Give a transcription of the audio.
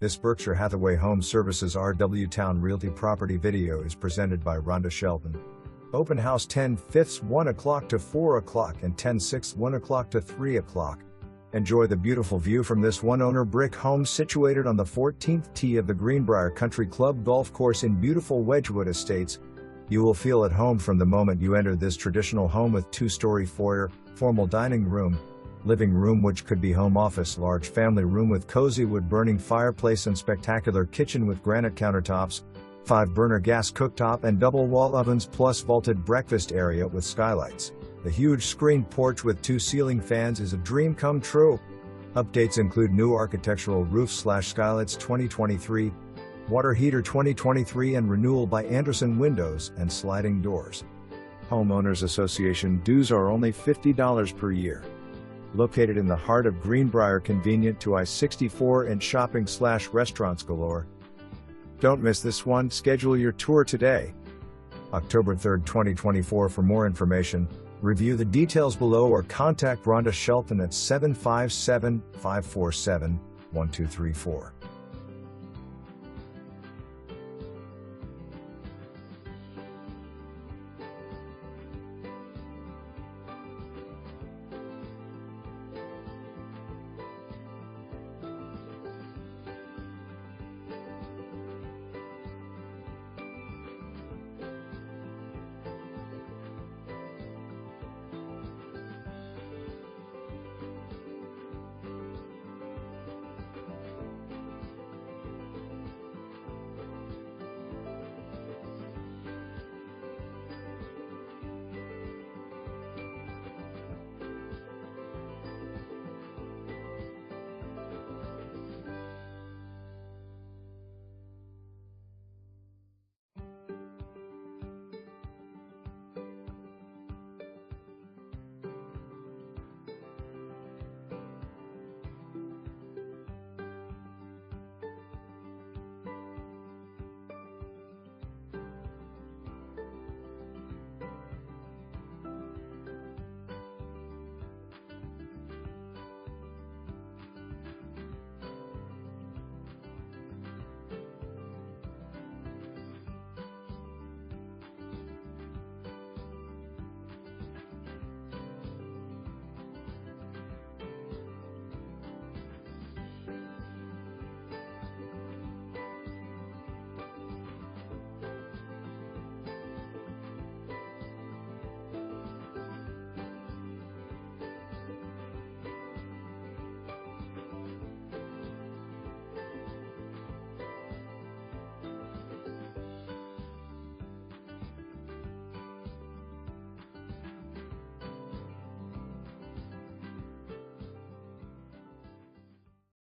This Berkshire Hathaway Home Services RW Towne Realty property video is presented by Rhonda Shelton. Open house 10/5 1 o'clock to 4 o'clock and 10/6 1 o'clock to 3 o'clock. Enjoy the beautiful view from this one-owner brick home situated on the 14th tee of the Greenbrier Country Club golf course in beautiful Wedgewood Estates. You will feel at home from the moment you enter this traditional home with two-story foyer, formal dining room, living room which could be home office, large family room with cozy wood-burning fireplace and spectacular kitchen with granite countertops, 5-burner gas cooktop and double-wall ovens plus vaulted breakfast area with skylights. The huge screened porch with 2 ceiling fans is a dream come true. Updates include new architectural roof/skylights 2023, water heater 2023 and Renewal by Andersen windows and sliding doors. Homeowners Association dues are only $50 per year. Located in the heart of Greenbrier, convenient to I-64 and shopping/restaurants galore. Don't miss this one. Schedule your tour today. October 3, 2024. For more information, review the details below or contact Rhonda Shelton at 757-547-1234.